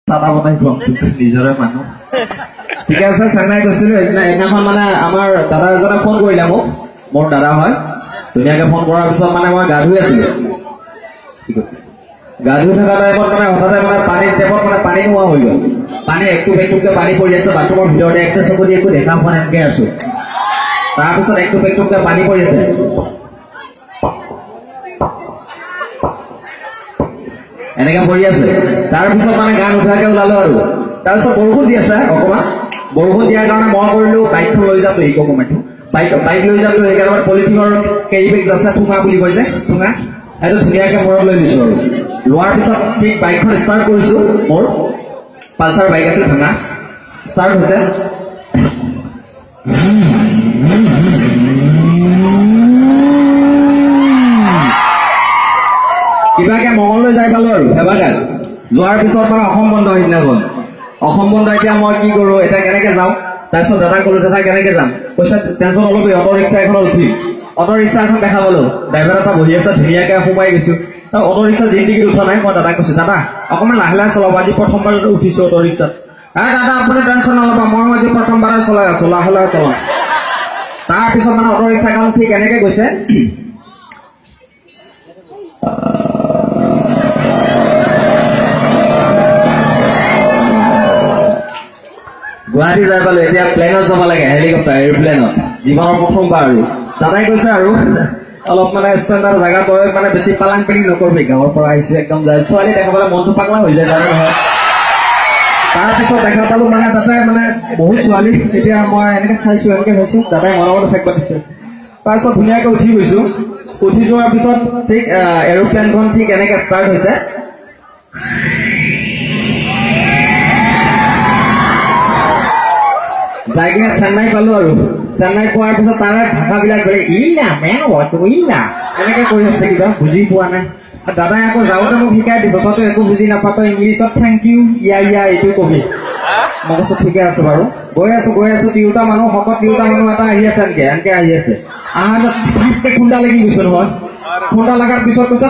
চাদা বনাই খুৱাম নিজৰে মানুহ ঠিক আছে চেন্নাই গৈছিলো সেইদিনাখন মানে আমাৰ দাদা এজনে ফোন কৰিলে মোক মোৰ দাদা হয় ধুনীয়াকে ফোন কৰাৰ পিছত মানে মই গা ধুই আছিলো গা ধুই থকা টাইমত মানে হঠাতে মানে পানীৰ টেপত মানে পানী নোহোৱা হৈ গ'ল পানী একটুকে পানী পৰি আছে বাথৰুমৰ ভিতৰতে একটা চকু দি একো দেখা পোৱা এনেকে আছো তাৰপিছত একটুকে পানী পৰি আছে এনেকে পৰি আছে তাৰপিছত মানে গান উঠাকে ওলালো আৰু তাৰপিছত বৰষুণ দি আছে অকণমান বৰষুণ দিয়াৰ কাৰণে মই কৰিলো বাইকখন লৈ যাম এই অকণমানটো বাইক লৈ যাম সেইকাৰণে পলিথিনৰ কেৰি বেগ আছে ঠুঙা বুলি কয় যে ঠুঙা সেইটো ধুনীয়াকে মূৰত লৈ লৈছো আৰু লোৱাৰ পিছত ঠিক বাইকখন ষ্টাৰ্ট কৰিছো মোৰ পালচাৰ বাইক আছিল ভাঙা ষ্টাৰ্ট হৈছে কিবাকে মঙললৈ যাই পালো আৰু এবাৰ যোৱাৰ পিছত মানে অসম বন্ধ সিদিনাখন অসম বন্ধ এতিয়া মই কি কৰো এতিয়া কেনেকে যাওঁ তাৰপিছত দাদা ক'লো দাদা কেনেকে যাম কৈছে টেনচন অলপ অটো ৰিক্সা এখনত উঠি অটো ৰিক্সা এখন দেখা পালো ড্ৰাইভাৰ এটা বহি আছে ধুনীয়াকে সোমাই গৈছো অটো ৰিক্সা জিন্দিগিত উঠা নাই মই দাদাক কৈছো দাদা অকণমান লাহে লাহে চলাব আজি প্ৰথমবাৰ উঠিছো অটো ৰিক্সাত দাদা আপুনি টেনচন নল'ব মই আজি প্ৰথমবাৰে চলাই আছো লাহে লাহে চলাম তাৰপিছত মানে অটো ৰিক্সাখন ঠিক এনেকে গৈছে গুৱাহাটী যাই পালো এতিয়া প্লেনত যাব লাগে হেলিকপ্টাৰ এৰোপ্লেনত জীৱনৰ প্ৰথমবাৰ আৰু দাদাই কৈছে আৰু অলপ মানে ষ্টেণ্ডাৰ্ড জেগা তই মানে বেছি পালাং পেলিং নকৰবি গাঁৱৰ পৰা আহিছো একদম যায় ছোৱালী দেখা পালে মনটো পাগলা হৈ যায় জানে নহয় তাৰপিছত দেখা পালো মানে তাতে মানে বহুত ছোৱালী এতিয়া মই এনেকে চাইছো দাদাই মনে ফেক পাতিছে তাৰপিছত ধুনীয়াকে উঠি গৈছো উঠি যোৱাৰ পিছত ঠিক এৰোপ্লেনখন ঠিক এনেকে ষ্টাৰ্ট হৈছে যাই কিনে চেন্নাই পালো আৰু চেন্নাই পোৱাৰ পিছত তাৰে ভাষাবিলাক বেলেগ ইলা মেন ইলা এনেকে কৈ আছে কিবা বুজি পোৱা নাই দাদাই আকৌ যাওঁতে মোক শিকাই দিছে তইতো একো বুজি নাপাত ইংলিছত থেংক ইউ ইয়া এইটো কবি মই কৈছো ঠিকে আছে বাৰু গৈ আছো তিৰোতা মানুহ শকত তিৰোতা মানুহ এটা আহি আছে এনেকে আহি আছে ফাৰ্ষ্টে খুন্দা লাগি গৈছে নহয় খুন্দা লগাৰ পিছত কৈছে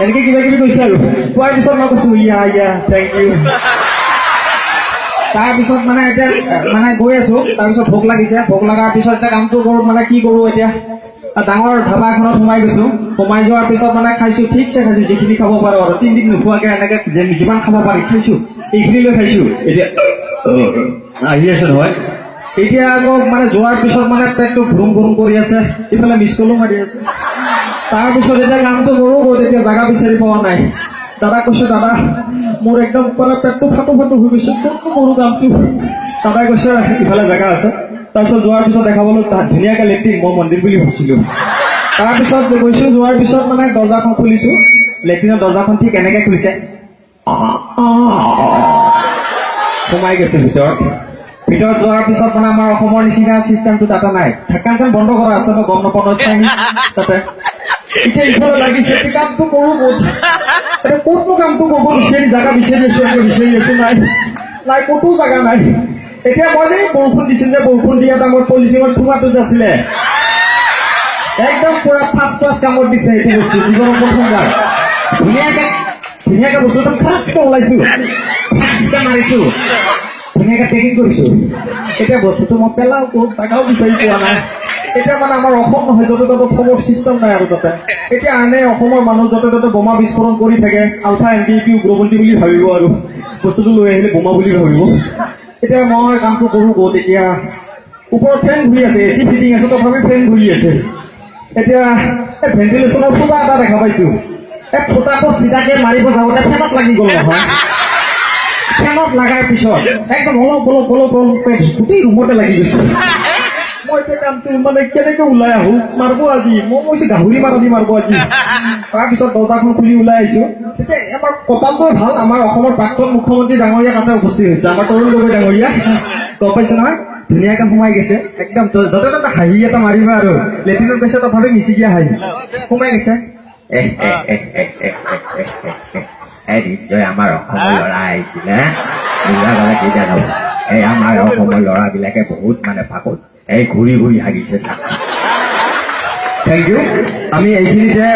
এনেকে কিবা কিবি কৈছে আৰু কোৱাৰ পিছত মই কৈছো ইয়া থেংক ইউ তাৰপিছত মানে এতিয়া মানে গৈ আছো তাৰপিছত ভোক লাগিছে ভোক লগাৰ পিছত এতিয়া কামটো কৰো মানে কি কৰো এতিয়া ডাঙৰ ধাবা এখনত সোমাই গৈছো সোমাই যোৱাৰ পিছত মানে খাইছো ঠিকছে খাইছো যিখিনি খাব পাৰো আৰু 3 দিন নোখোৱাকে এনেকে যিমান খাব পাৰি খাইছো এইখিনি লৈ খাইছো এতিয়া আহি আছে নহয় এতিয়া আকৌ মানে যোৱাৰ পিছত মানে পেটটো ঘুৰুম কৰি আছে ইফালে মিছ কলো মাৰি আছে তাৰপিছত এতিয়া কামটো কৰো এতিয়া জাগা বিচাৰি পোৱা নাই দাদা কৈছে দাদা মোৰ একদম পৰা পেটটো ফাটো হৈ গৈছে ক'তনো কৰো কামটো দাদাই কৈছে ইফালে জেগা আছে তাৰপিছত যোৱাৰ পিছত দেখা পালো ধুনীয়াকে লেট্ৰিন মই মন্দিৰ বুলি ভাবিছিলো তাৰপিছত গৈছো যোৱাৰ পিছত মানে দৰ্জাখন খুলিছো লেট্ৰিনৰ দৰ্জাখন ঠিক এনেকে খুলিছে সোমাই গৈছে ভিতৰত যোৱাৰ পিছত মানে আমাৰ অসমৰ নিচিনা চিষ্টেমটো তাতে নাই ঢাকানখন বন্ধ কৰা আছে মই গম নাপাওঁ চাইনিজ তাতে এতিয়া ইফালে লাগিছে কামটো কৰো ক'তনো কামটো কৰিব জাগা বিচাৰি আছো নাই ক'তো জাগা নাই এতিয়া মই যে বৰষুণ দিছিল যে বৰষুণ দিয়া টাইমত পলিথিনৰ ঠুঙাটো যে আছিলে একদম পুৰা ফাৰ্ষ্ট ক্লাছ কামত দিছে এইটো বস্তু জীৱনৰ প্ৰথমবাৰ ধুনীয়াকে বস্তুটো ফাৰ্ষ্টকে ওলাইছো ফাৰ্ষ্টকে মাৰিছো ধুনীয়াকে পেকিং কৰিছো এতিয়া বস্তুটো মই পেলাও ক'ত জাগাও বিচাৰি পোৱা নাই এতিয়া মানে আমাৰ অসম নহয় য'তে ত'তে অসমৰ চিষ্টেম নাই আৰু তাতে এতিয়া আনে অসমৰ মানুহ য'তে ত'তে বোমা বিস্ফোৰণ কৰি থাকে আলফা এনটিপি উগ্ৰপন্থী বুলি ভাবিব আৰু বস্তুটো লৈ আহিলে বোমা বুলি ভাবিব এতিয়া মই কামটো কৰো ক'ত এতিয়া ওপৰত ফেন ঘূৰি আছে এচি ফিটিং আছে তথাপি ফেন ঘূৰি আছে এতিয়া ভেণ্টিলেশ্যনৰ ফুটা এটা দেখা পাইছো ফুটাটো চিধাকে মাৰিব যাওঁতে ফেনত লাগি গ'ল নহয় ফেনত লগাৰ পিছত একদম অলপ গোটেই ৰুমতে লাগি গৈছে মই এতিয়া কামটো মানে কেনেকে ওলাই আহো মাৰিব আজি মই কৈছো গাহৰি মাৰিব আজি তাৰপিছত দৰ্জাখন খুলি ওলাই আহিছো তেতিয়া আমাৰ কপালটো ভাল আমাৰ অসমৰ প্ৰাক্তন মুখ্যমন্ত্ৰী ডাঙৰীয়া তাতে উপস্থিত হৈছে আমাৰ তৰুণ গগৈ ডাঙৰীয়া গম পাইছে নহয় ধুনীয়াকে সোমাই গৈছে একদম য'তে ত'তে হাঁহি এটা মাৰিবা আৰু লেট্ৰিনৰ পেছে তথাপি মিচিকিয়া হাঁহি সোমাই গৈছে নিশ্চয় আমাৰ অসমৰ ল'ৰা আহিছিলে এই আমাৰ অসমৰ ল'ৰাবিলাকে বহুত মানে পাকত এই ঘূৰি হাগিছে থেংক ইউ আমি এইখিনিতে